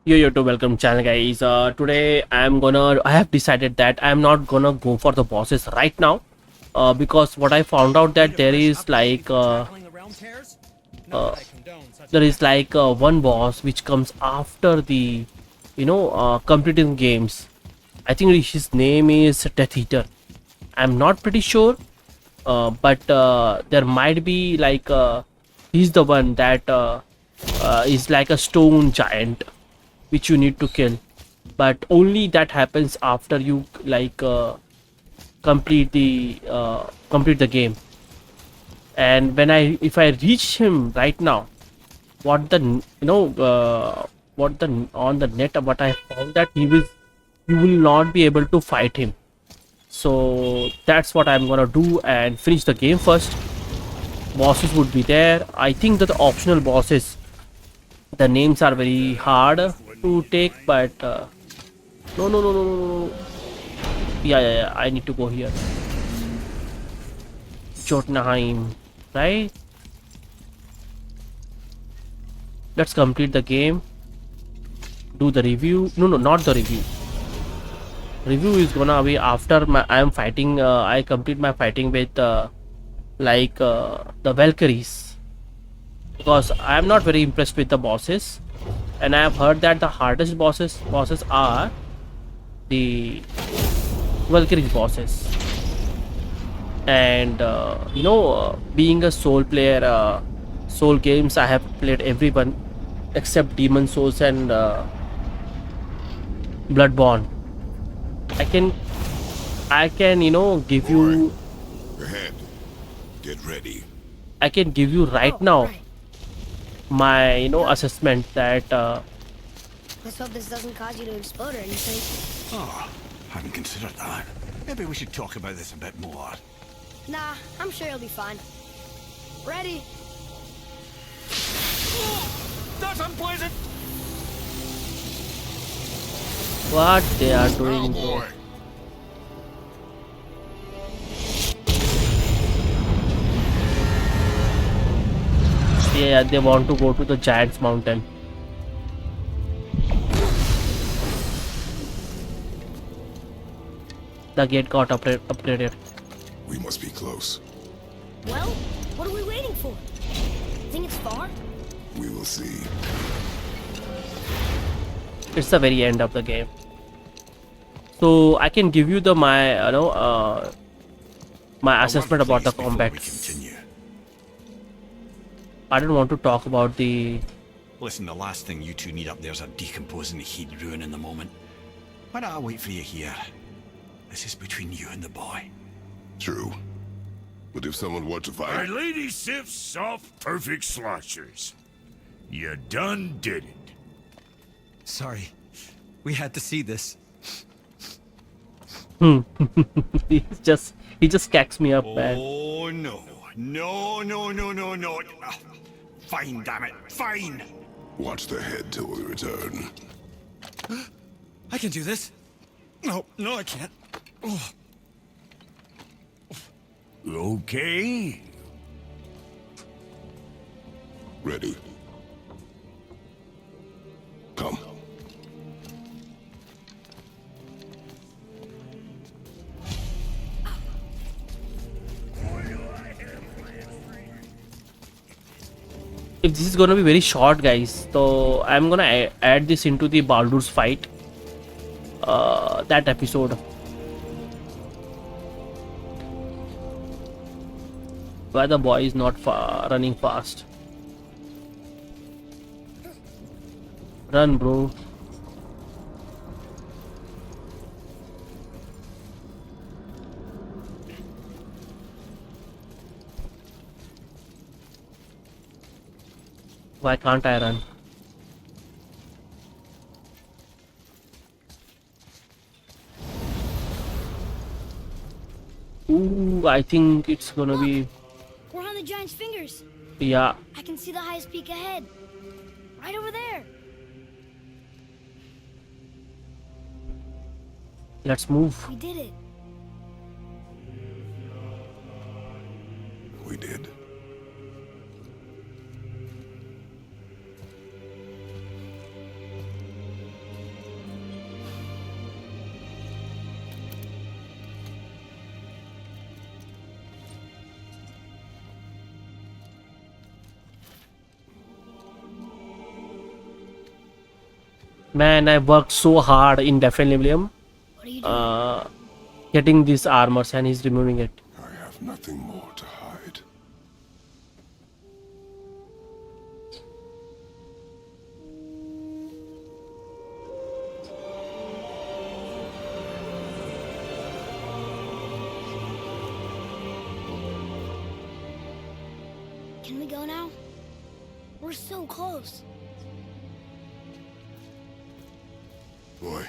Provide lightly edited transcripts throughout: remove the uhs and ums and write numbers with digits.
Yo to welcome channel guys. Today I have decided that I'm not gonna go for the bosses right now. Because what I found out that uh, there is one boss which comes after the completing games. I think his name is Death Eater. I'm not pretty sure, but there might be he's the one that is like a stone giant which you need to kill, but only that happens after you complete the game. And when I if I reach him right now, what the what the on the net, what I found that you will not be able to fight him. So that's what I'm gonna do and finish the game first. Bosses would be there. I think that the optional bosses, the names are very hard to take, but no. Yeah, I need to go here. Jotunheim, right? Let's complete the game. Do the review. No, not the review. Review is gonna be after I am fighting. I complete my fighting with the Valkyries, because I am not very impressed with the bosses, and I have heard that the hardest bosses are the Valkyries bosses. And being a soul player, soul games, I have played everyone except Demon Souls and Bloodborne. I can give you. Ahead. Get ready. I can give you right now Right. my assessment that Let's hope this doesn't cause you to explode or anything. Oh, hadn't considered that. Maybe we should talk about this a bit more. Nah, I'm sure you'll be fine. Ready? That's unpleasant! what they are doing. Cowboy. Yeah, they want to go to the Giants Mountain. The gate got upgraded. We must be close. Well, what are we waiting for? Think it's far? We will see. It's the very end of the game. So I can give you the my assessment about the Before combat. we continue. I don't want to talk about the. Listen, the last thing you two need up there's a decomposing heat ruin in the moment. Why don't I wait for you here? This is between you and the boy. True. But if someone were to My fight, lady sips soft, perfect sloshers. You done did it. Sorry. We had to see this. He just cacks me up, man. Oh no. No. Fine, damn it. Fine. watch the head till we return. I can do this. No, I can't. Oh. Okay. Ready. Come. If this is gonna be very short, guys, so I'm gonna add this into the Baldur's fight. That episode. Where the boy is not running fast. Run, bro. Why can't I run? Ooh, I think it's gonna be. We're on the giant's fingers. Yeah. I can see the highest peak ahead. Right over there. Let's move. We did it. We did. Man, I worked so hard in Definium, What are you doing? getting these armors, and he's removing it. I have nothing more to hide. Can we go now? We're so close. Boy,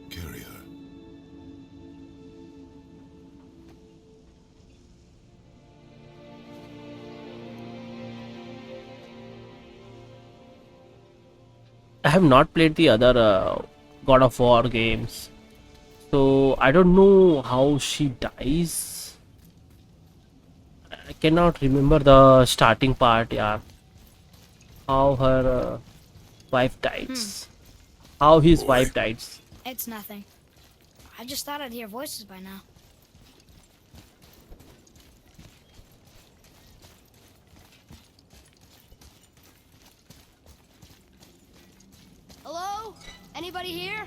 carry her. I have not played the other God of War games, so I don't know how she dies. I cannot remember the starting part, yeah. How her wife dies. How his Boy. wife dies. It's nothing. I just thought I'd hear voices by now. Hello? Anybody here?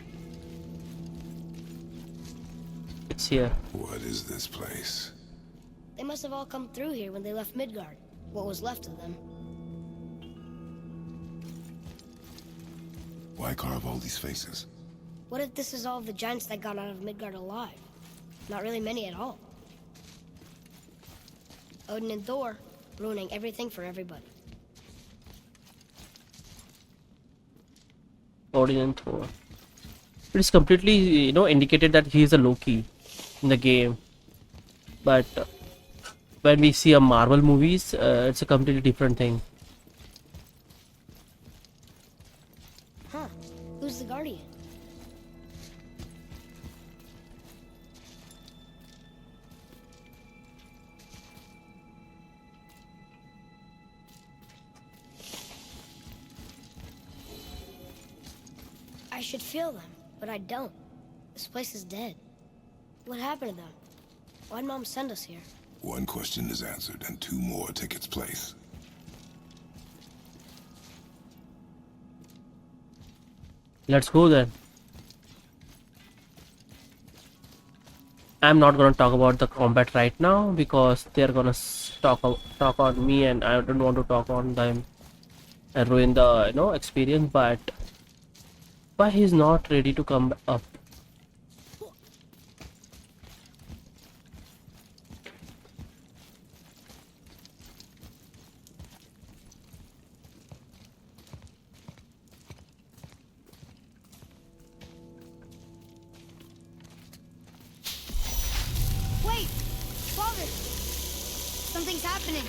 It's here. What is this place? They must have all come through here when they left Midgard. What was left of them. Why carve all these faces? What if this is all of the giants that got out of Midgard alive? Not really many at all. Odin and Thor, ruining everything for everybody. Odin and Thor. It is completely, indicated that he is a Loki in the game. But when we see a Marvel movies, it's a completely different thing. Huh. Who's the Guardian? I should feel them, but I don't. This place is dead. What happened to them? Why'd Mom send us here? One question is answered, and two more take its place. Let's go then. I'm not gonna talk about the combat right now because they're gonna talk on me, and I don't want to talk on them and ruin the experience. But why he's not ready to come up? Wait! Father! Something's happening!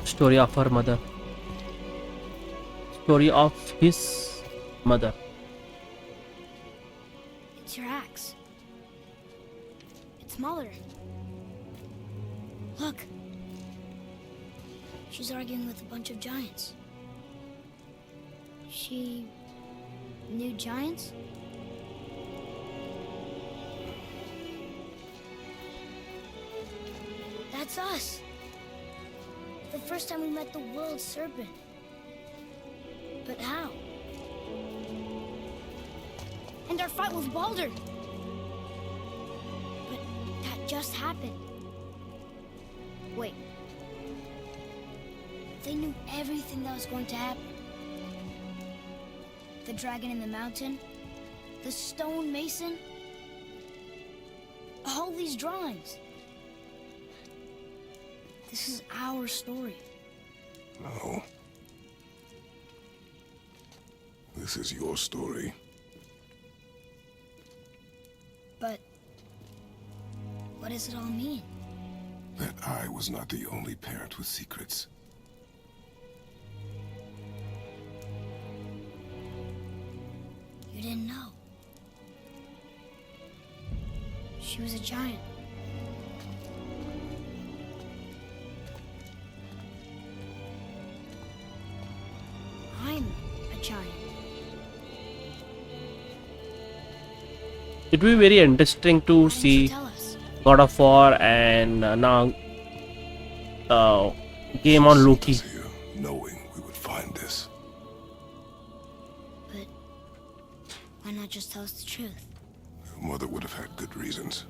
Story of her mother. Story of his mother. It's your axe. It's smaller. Look! She's arguing with a bunch of giants. She knew giants? That's us! The first time we met the world serpent. But how? And our fight with Baldur! But that just happened. Wait. They knew everything that was going to happen. The dragon in the mountain, the stone mason, all these drawings. This is our story. No. This is your story. But what does it all mean? That I was not the only parent with secrets. You didn't know. She was a giant. It will be very interesting to Why didn't you see tell us? God of War and now game on Sent Loki. us here, knowing we would find this. But why not just tell us the truth? Your mother would have had good reasons.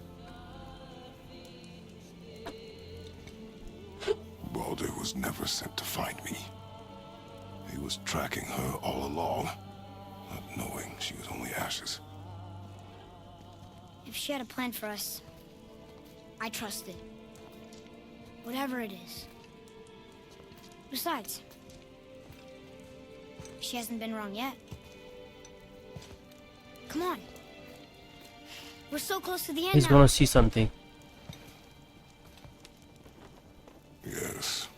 Baldur was never sent to find me. He was tracking her all along, not knowing she was only ashes. If she had a plan for us, I trust it. Whatever it is. Besides, she hasn't been wrong yet. Come on. We're so close to the end He's now. gonna see something. Yes.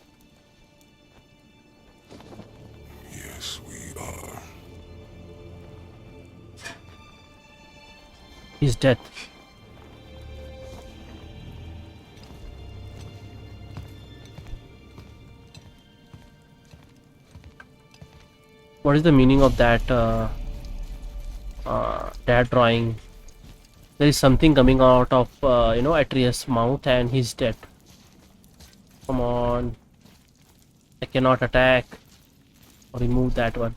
Yes, we are. He's dead. What is the meaning of that that drawing? There is something coming out of Atreus' mouth and he's dead. Come on. I cannot attack or remove that one.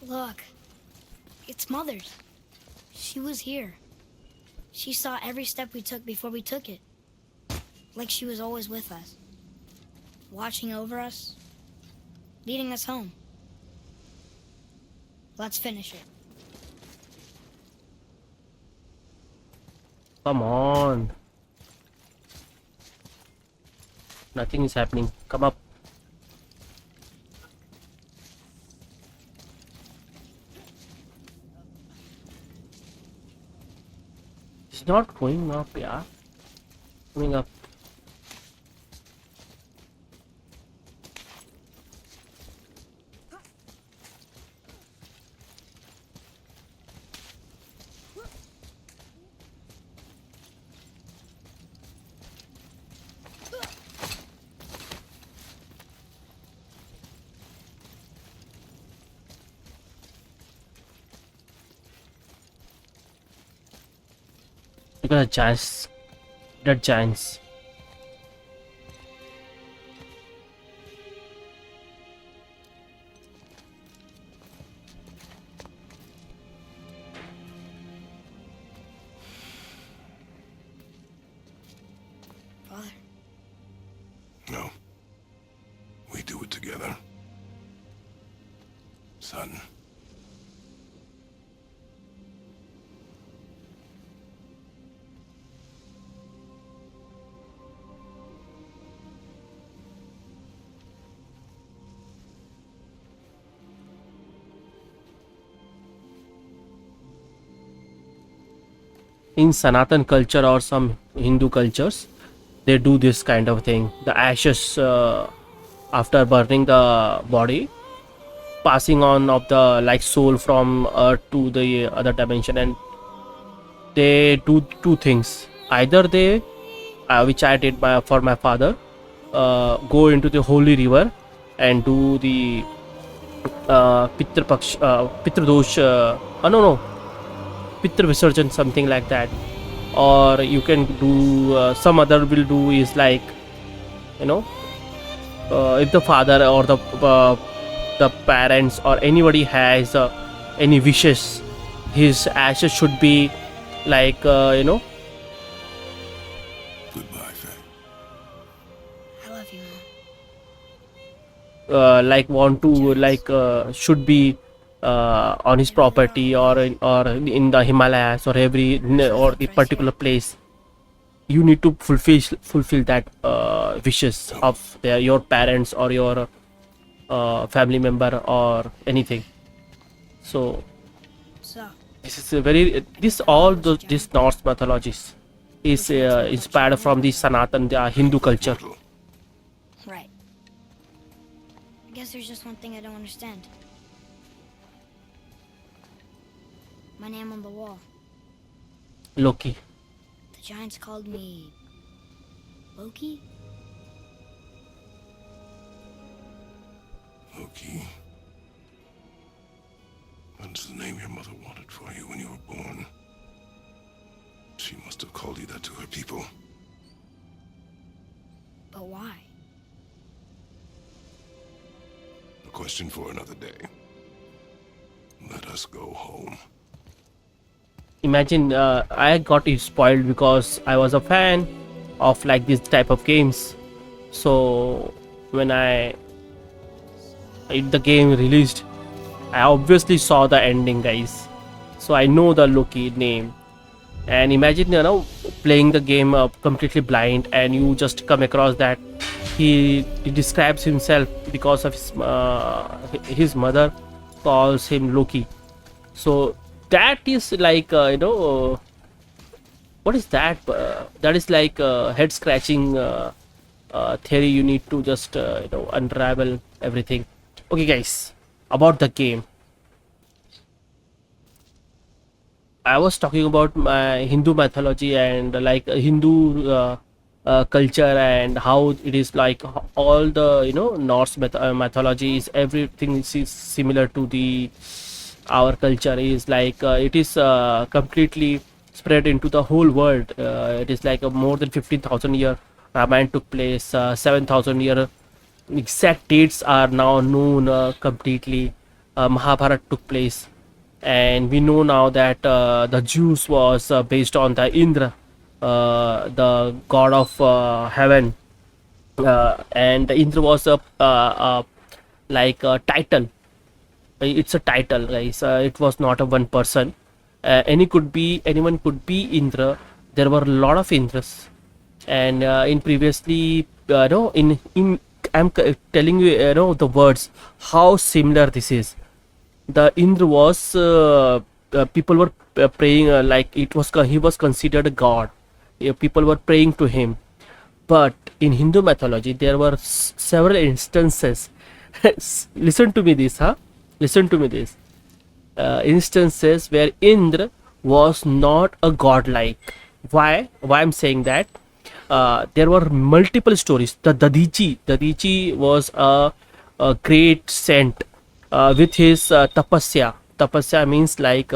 Look. It's Mother's. She was here. She saw every step we took before we took it. Like she was always with us. Watching over us. Leading us home. Let's finish it. Come on. Nothing is happening. Come up. It's not going up, yeah. Coming up. Look at the giants. Dead giants. Father. No. We do it together. Son. In Sanatan culture or some Hindu cultures, they do this kind of thing. The ashes after burning the body, passing on of the like soul from earth to the other dimension, and they do two things. Either they, which I did for my father, go into the holy river and do the Pitradosh, no, Pitra Visarjan, something like that. Or you can do, some other will do is like, if the father or the parents or anybody has any wishes, his ashes should be like, Goodbye, Faye. I love you, Mom. like want to like should be on his property or in the Himalayas or or the particular place. You need to fulfill that wishes of your parents or your family member or anything. So So, this is a very this Norse mythologies is inspired from the Sanatan, the Hindu culture. Portal. right. I guess there's just one thing I don't understand. My name on the wall. Loki. The giants called me Loki? Loki. That's the name your mother wanted for you when you were born. She must have called you that to her people. But why? A question for another day. Let us go home. Imagine I got it spoiled because I was a fan of like this type of games. So when the game released, I obviously saw the ending, guys. So I know the Loki name. And imagine, playing the game completely blind, and you just come across that he describes himself because of his mother calls him Loki. So that is like what is that? That is like head scratching theory. You need to just unravel everything. Okay, guys, about the game. I was talking about my Hindu mythology and like Hindu culture, and how it is like all the Norse mythology is everything is similar to the our culture is like it is completely spread into the whole world. It is like a more than 15,000 year Ramayana took place. 7,000 year exact dates are now known completely. Mahabharat took place, and we know now that the Jews was based on the Indra, the god of heaven, and Indra was like a title. It's a title, guys. It was not a one person. Anyone could be Indra. There were a lot of Indras, and in previously, no, in telling you, the words how similar this is. The Indra was people were praying like he was considered a god. People were praying to him, but in Hindu mythology there were several instances. Listen to me this, huh? Listen to me this. Instances where Indra was not a godlike. Why I'm saying that? There were multiple stories. The Dadichi was a great saint with his tapasya. Tapasya means like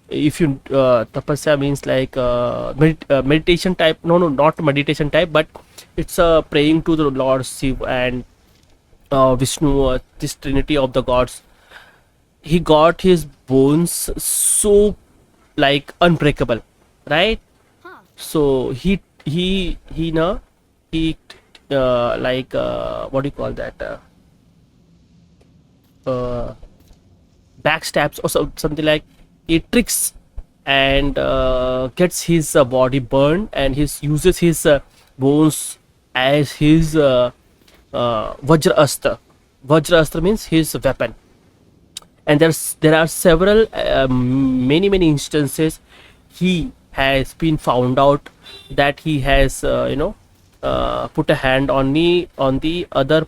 if you tapasya means like meditation type. No, not meditation type, but it's praying to the Lord Shiv and Vishnu, this trinity of the gods. He got his bones so like unbreakable, right? So he no he like what do you call that? Backstabs or something like he tricks and gets his body burned, and he uses his bones as his Vajra Astra. Vajra Astra means his weapon. And there are several many instances he has been found out that he has put a hand on the other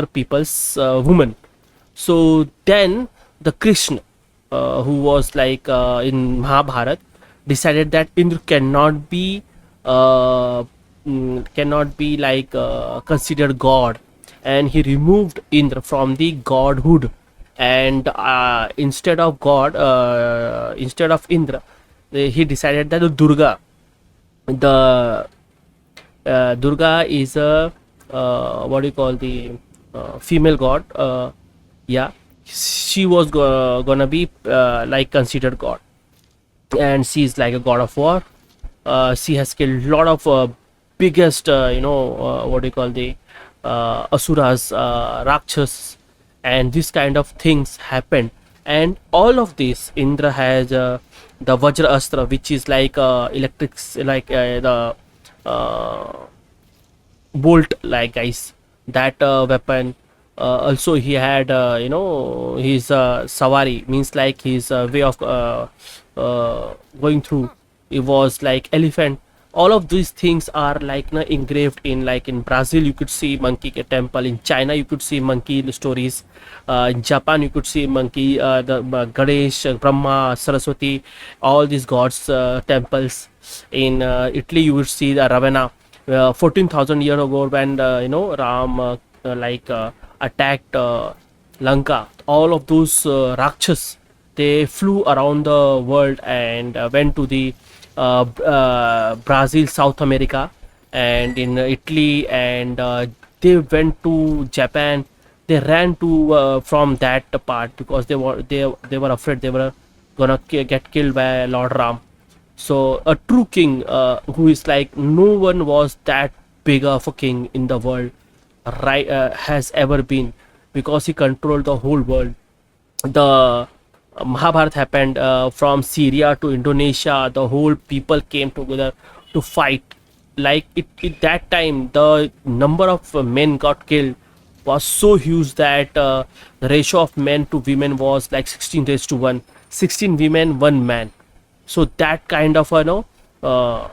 people's woman. So then the Krishna, who was like in Mahabharat, decided that Indra cannot be like considered god, and he removed Indra from the godhood, and instead of Indra, he decided that the Durga is a what do you call the female god. Yeah, she was gonna be like considered god, and she is like a god of war. She has killed a lot of biggest what do you call the asuras, rakshas, and this kind of things happened. And all of this, Indra has the Vajra Astra, which is like electric, like the bolt, like guys, that weapon. Also he had his savari, means like his way of going through. It was like elephant. All of these things are like engraved in, like in Brazil you could see monkey temple, in China you could see monkey stories, in Japan you could see monkey, the Ganesh, Brahma, Saraswati, all these gods temples. In Italy you would see the Ravenna, 14,000 years ago when Ram attacked Lanka. All of those Rakshas, they flew around the world and went to the Brazil, South America, and in Italy, and they went to Japan. They ran to from that part because they were afraid they were gonna get killed by Lord Ram. So a true king, who is like no one was that big of a king in the world, right, has ever been, because he controlled the whole world. The Mahabharat happened from Syria to Indonesia. The whole people came together to fight. Like it that time, the number of men got killed was so huge that the ratio of men to women was like 16 raised to 1. 16 women, 1 man. So that kind of uh,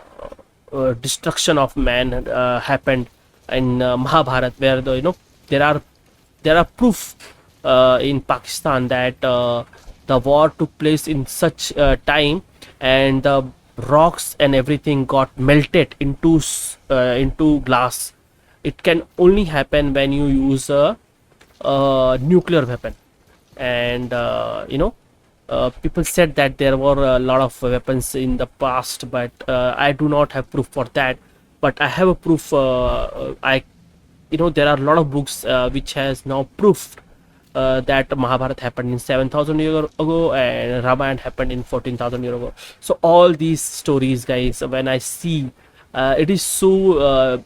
destruction of man happened in Mahabharat, where there are proof in Pakistan that the war took place in such time, and the rocks and everything got melted into glass. It can only happen when you use a nuclear weapon. And people said that there were a lot of weapons in the past, but I do not have proof for that. But I have a proof. I there are a lot of books which has now proved that Mahabharat happened in 7,000 years ago and Ramayana happened in 14,000 years ago. So all these stories, guys, when I see, it is so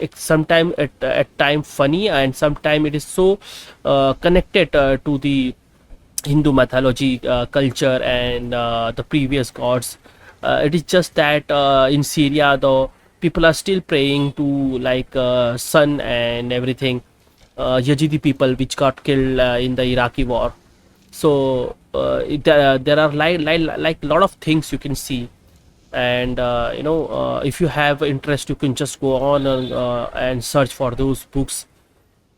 it's sometimes at time funny, and sometimes it is so connected to the Hindu mythology, culture, and the previous gods. It is just that in Syria, the people are still praying to like sun and everything. Yazidi people, which got killed in the Iraqi war. So there are like a lot of things you can see, and if you have interest, you can just go on and search for those books.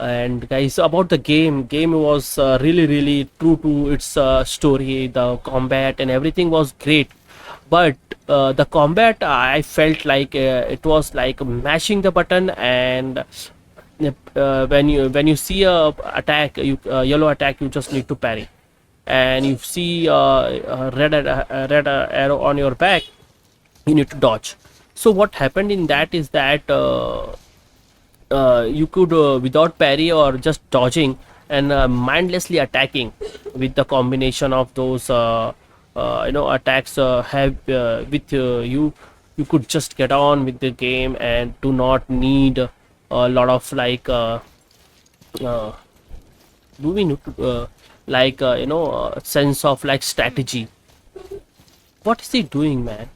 And guys, about the game was really true to its story. The combat and everything was great, but the combat, I felt like it was like mashing the button, and when you see a attack, yellow attack, you just need to parry, and you see red arrow on your back, you need to dodge. So what happened in that is that you could without parry or just dodging and mindlessly attacking with the combination of those attacks have with you could just get on with the game and do not need a lot of like uh, do we need to sense of like strategy. What is he doing, man?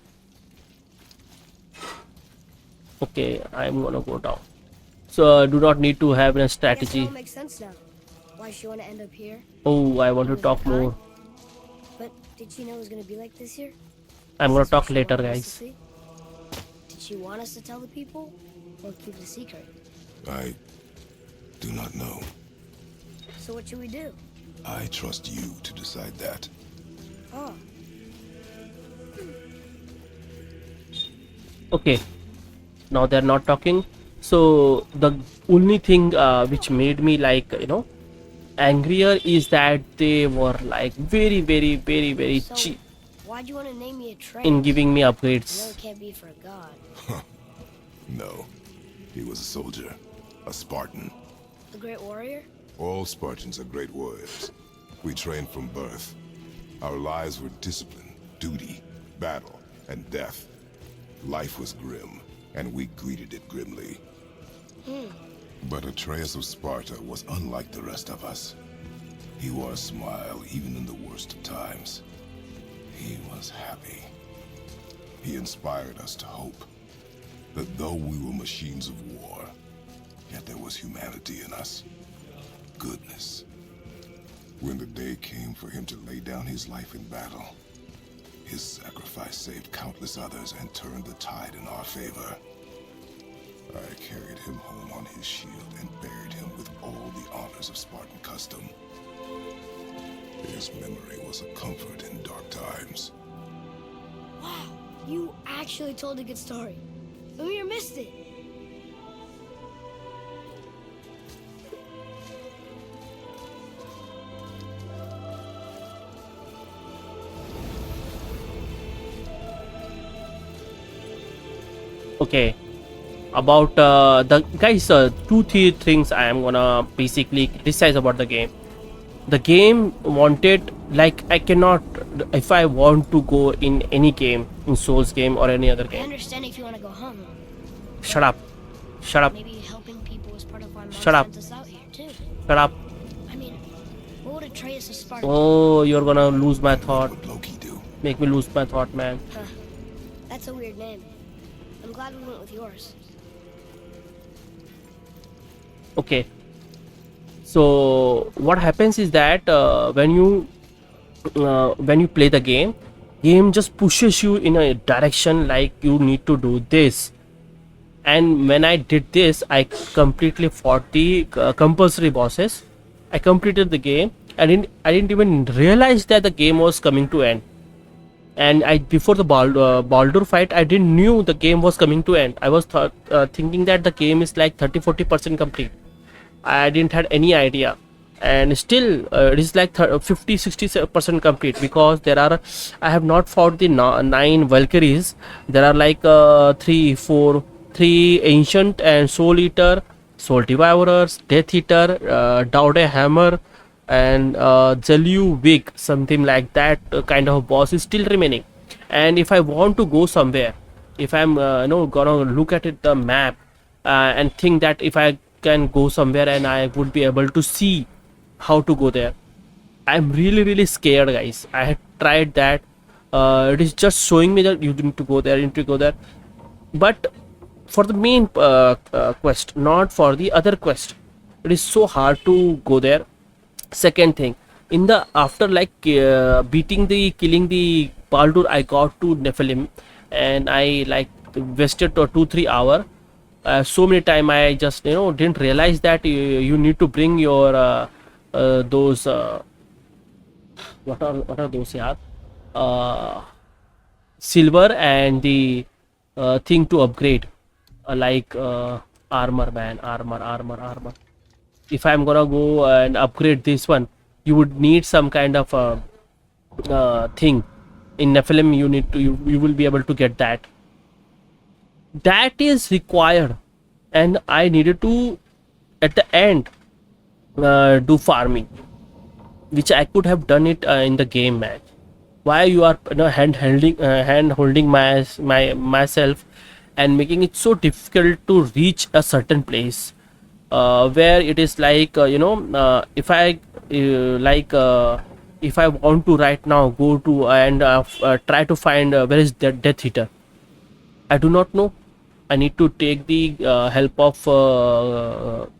Okay, I'm gonna go down. So do not need to have a Guess it strategy. all makes sense now. Why she want to end up here? Oh, I want to With talk the more. But did she know it was gonna be like this here? I'm gonna Is this what talk she later, wanted us to guys. see? Did she want us to tell the people, or keep it a secret? I do not know. So what should we do? I trust you to decide that. Oh, Okay, now they're not talking. So the only thing which made me like angrier is that they were like very so cheap why'd you want to name me a train? in giving me I know upgrades. it can't be for a god. No. He was a soldier. A Spartan. A great warrior? All Spartans are great warriors. We trained from birth. Our lives were discipline, duty, battle, and death. Life was grim, and we greeted it grimly. But Atreus of Sparta was unlike the rest of us. He wore a smile even in the worst of times. He was happy. He inspired us to hope that though we were machines of war, yet there was humanity in us. Goodness. When the day came for him to lay down his life in battle, his sacrifice saved countless others and turned the tide in our favor. I carried him home on his shield and buried him with all the honors of Spartan custom. His memory was a comfort in dark times. Wow, you actually told a good story. We missed it. Okay, about the guys, two three things I am gonna basically criticize about the game. The game wanted, like, I cannot, if I want to go in any game, in Souls game or any other I game. understand if you want to go home. Shut up, shut up, Maybe helping people is part of why Mom Shut up. sent us out here too. shut up. I mean, what would Atreus of Sparta? Oh, you're gonna lose my What thought. would Loki do? Make me lose my thought, man. Huh. That's a weird name. I'm glad we went with yours. Okay, so what happens is that when you play the game just pushes you in a direction, like you need to do this. And when I did this, I completely fought the compulsory bosses. I completed the game. I didn't even realize that the game was coming to end. And I, before the Baldur fight, I didn't knew the game was coming to end. I was thinking that the game is like 30-40% complete. I didn't had any idea, and still it is like 50-60% complete, because there are, I have not fought the 9 Valkyries. There are like 3 ancient and soul eater, soul devourers, death eater, Daude hammer, and Zelu wig, something like that kind of boss is still remaining. And if I want to go somewhere, if I'm gonna look at it, the map, and think that if I can go somewhere and I would be able to see how to go there, I'm really scared, guys. I had tried that. It is just showing me that you need to go there, you need to go there, but for the main quest, not for the other quest, it is so hard to go there. Second thing, in the after like killing the Baldur, I got to Nephilim, and I like wasted 2-3 hours. So many time I just didn't realize that you need to bring your those what are those, yeah, silver and the thing to upgrade, like armor, man, armor. If I'm gonna go and upgrade this one, you would need some kind of thing in Nephilim. You need to, you will be able to get that. That is required, and I needed to at the end do farming, which I could have done it in the game, man. Why you are hand holding myself and making it so difficult to reach a certain place, where it is like if I if I want to right now go to and try to find where is the Death Eater, I do not know. I need to take the help of from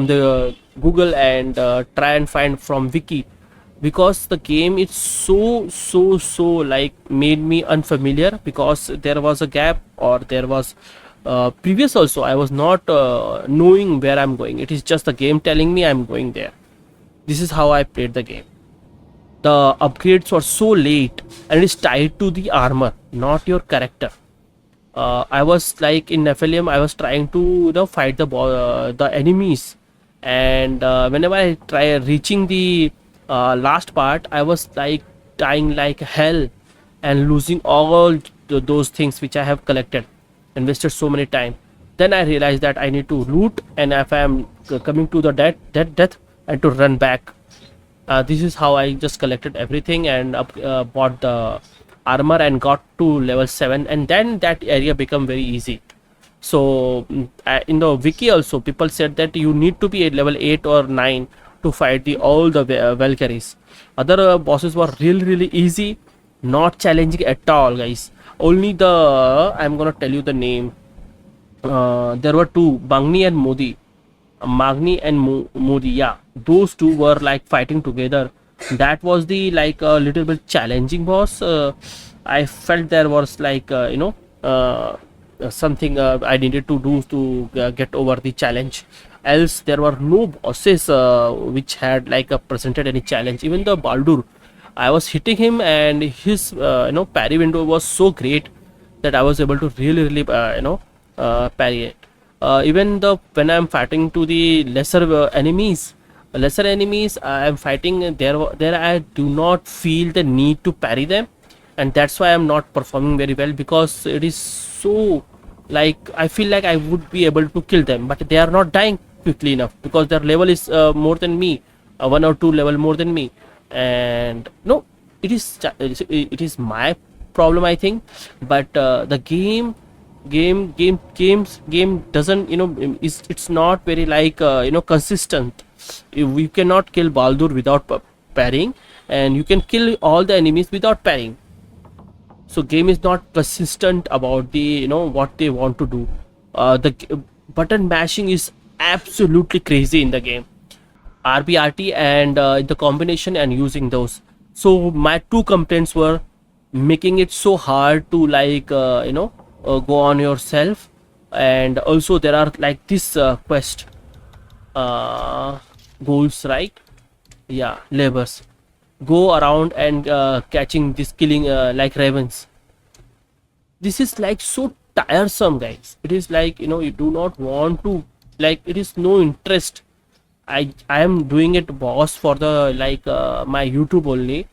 the Google, and try and find from Wiki, because the game is so like made me unfamiliar, because there was a gap, or there was previous also I was not knowing where I'm going. It is just the game telling me I'm going there. This is how I played the game. The upgrades were so late, and it is tied to the armor, not your character. I was like in Nephilim, I was trying to fight the enemies, and whenever I try reaching the last part, I was like dying like hell and losing all those things which I have collected and wasted so many time. Then I realized that I need to loot, and if I am coming to the death, and to run back. This is how I just collected everything and bought the armor and got to level 7, and then that area become very easy. So in the wiki also people said that you need to be at level 8 or 9 to fight all the Valkyries. Other bosses were really easy, not challenging at all, guys. Only the, I'm gonna tell you the name, there were two, Magni and Modi, yeah, those two were like fighting together. That was the like a little bit challenging boss. I felt there was like something I needed to do to get over the challenge. Else there were no bosses which had like presented any challenge. Even the Baldur, I was hitting him, and his parry window was so great that I was able to really parry it. Even the when I'm fighting to the lesser enemies I am fighting, there I do not feel the need to parry them, and that's why I'm not performing very well, because it is so, like, I feel like I would be able to kill them, but they are not dying quickly enough because their level is more than me, one or two level more than me. And no, it is my problem, I think. But the game doesn't, it's not very like consistent. You cannot kill Baldur without parrying, and you can kill all the enemies without parrying. So game is not consistent about the what they want to do. Button mashing is absolutely crazy in the game, RBRT, and the combination and using those. So my two complaints were making it so hard to like go on yourself, and also there are like this quest goals, right? Yeah, labors. Go around and catching this, killing like ravens. This is like so tiresome, guys. It is like you do not want to, like, it is no interest. I am doing it boss for the like my YouTube only.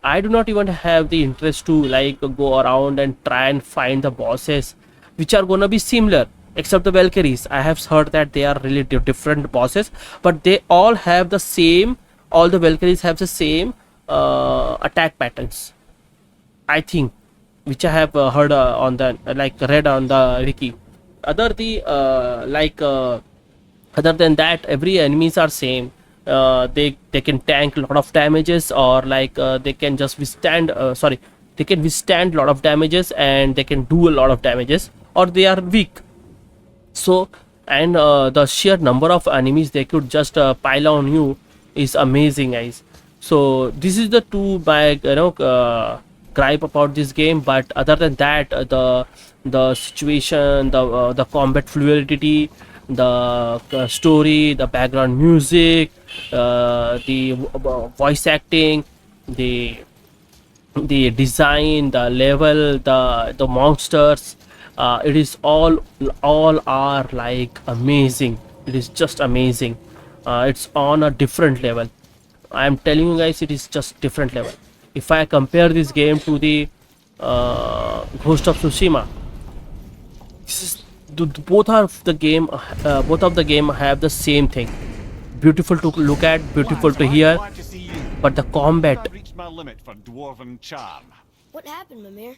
I do not even have the interest to like go around and try and find the bosses which are gonna be similar, except the Valkyries. I have heard that they are really different bosses, but they all have the same. All the Valkyries have the same attack patterns, I think, which I have heard on the like read on the wiki. Other the other than that, every enemies are same. They can tank a lot of damages, or like they can just withstand. Sorry, they can withstand a lot of damages, and they can do a lot of damages, or they are weak. So, and the sheer number of enemies they could just pile on you is amazing, guys. So this is the two my gripe about this game. But other than that, the situation, the combat fluidity, the story, the background music, the voice acting, the design, the level, the monsters, it is all are like amazing. It is just amazing. It's on a different level. I am telling you guys, it is just different level. If I compare this game to the Ghost of Tsushima, this is both of the game have the same thing. Beautiful to look at, beautiful to hear, but the combat. I've reached my limit for dwarven charm. What happened, Mimir?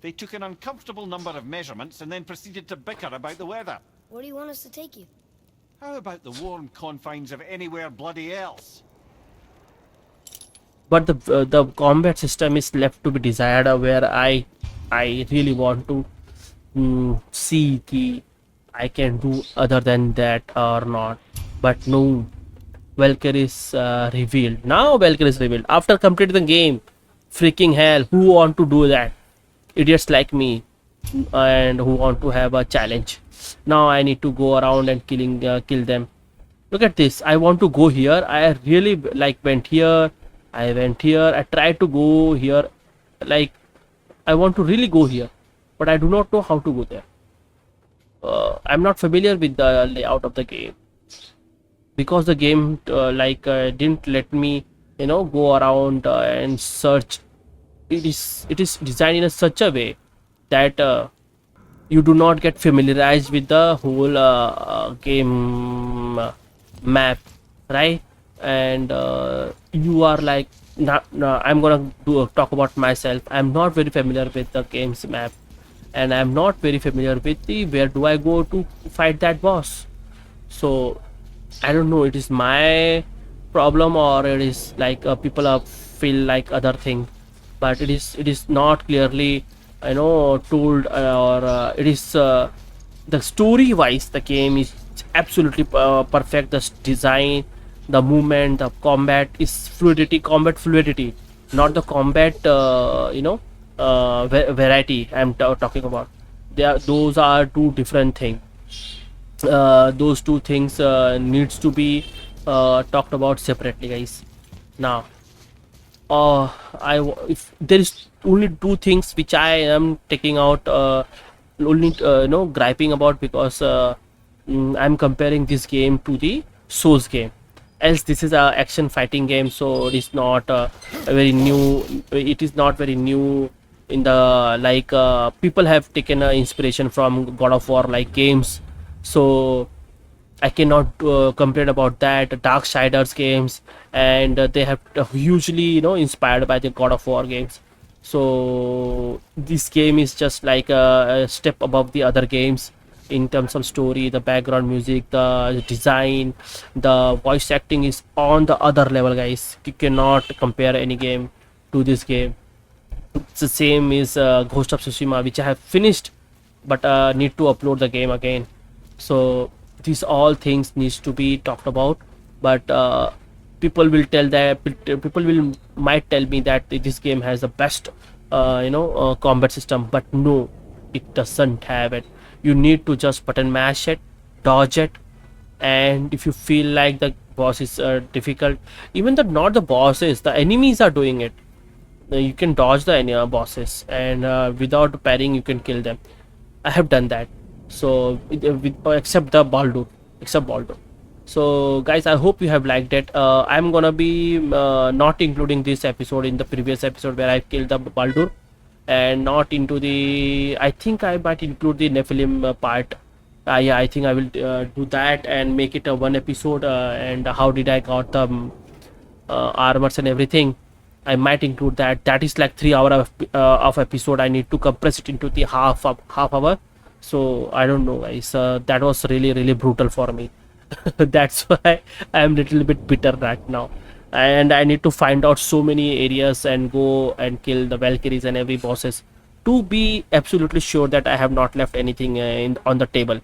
They took an uncomfortable number of measurements and then proceeded to bicker about the weather. Where do you want us to take you? How about the warm confines of anywhere bloody else? But the combat system is left to be desired, where I really want to see the I can do other than that or not. But no, Valkyrie is revealed. Now Valkyrie is revealed after completing the game. Freaking hell, who want to do that? Idiots like me, and who want to have a challenge. Now I need to go around and kill them. Look at this. I want to go here. I really like went here. I went here. I tried to go here. Like, I want to really go here, but I do not know how to go there. I'm not familiar with the layout of the game, because the game didn't let me go around and search. It is designed in such a way that you do not get familiarized with the whole game map, right? And you are like, I'm gonna talk about myself. I'm not very familiar with the game's map, and I'm not very familiar with the where do I go to fight that boss. So I don't know, it is my problem, or it is like people feel like other thing. But it is not clearly told, or it is the story wise the game is absolutely perfect. The design, the movement, the combat combat fluidity, not the combat variety I'm talking about. Those are two different things. Those two things needs to be talked about separately, guys. Now If there is only two things which I am taking out, only griping about, because I'm comparing this game to the Souls game. Else this is a action fighting game, so it is not a very new. It is not very new in the, like, people have taken inspiration from God of War like games, so I cannot complain about that. Darksiders games, and they have hugely, inspired by the God of War games. So this game is just like a step above the other games in terms of story, the background music, the design, the voice acting is on the other level, guys. You cannot compare any game to this game. It's the same is Ghost of Tsushima, which I have finished, but need to upload the game again. So these all things needs to be talked about, but people will tell that people will might tell me that this game has the best combat system, but no, it doesn't have it. You need to just button mash it, dodge it, and if you feel like the boss is difficult, even the not the bosses, the enemies are doing it. You can dodge the bosses, and without parrying you can kill them. I have done that. So except the Baldur, except Baldur. So guys, I hope you have liked it. I'm gonna be not including this episode in the previous episode where I killed the Baldur, and not into the, I think I might include the Nephilim part. Yeah, I think I will do that and make it a one episode, and how did I got the armors and everything. I might include that. That is like 3 hour of episode. I need to compress it into the half hour. So I don't know, guys. That was really brutal for me. That's why I am little bit bitter right now, and I need to find out so many areas and go and kill the Valkyries and every bosses to be absolutely sure that I have not left anything on the table.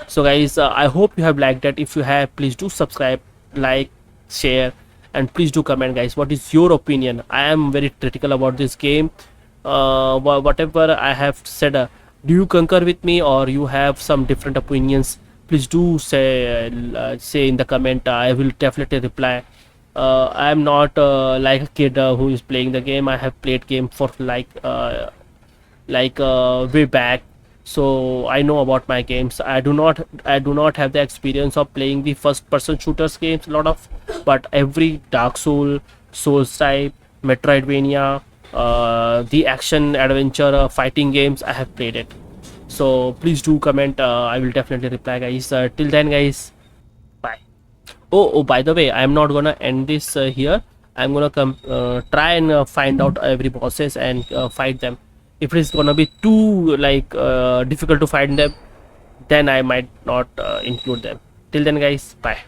So guys, I hope you have liked it. If you have, please do subscribe, like, share, and please do comment, guys. What is your opinion? I am very critical about this game. Whatever I have said, do you concur with me, or you have some different opinions? Please do say in the comment. I will definitely reply. I am not like a kid who is playing the game. I have played game for way back, so I know about my games. I do not have the experience of playing the first person shooters games a lot of, but every Souls type, Metroidvania, the action adventure fighting games, I have played it. So please do comment. I will definitely reply, guys. Till then, guys, bye. Oh, by the way, I'm not gonna end this here. I'm gonna come try and find out every bosses and fight them. If it's gonna be too like difficult to find them, then I might not include them. Till then, guys, bye.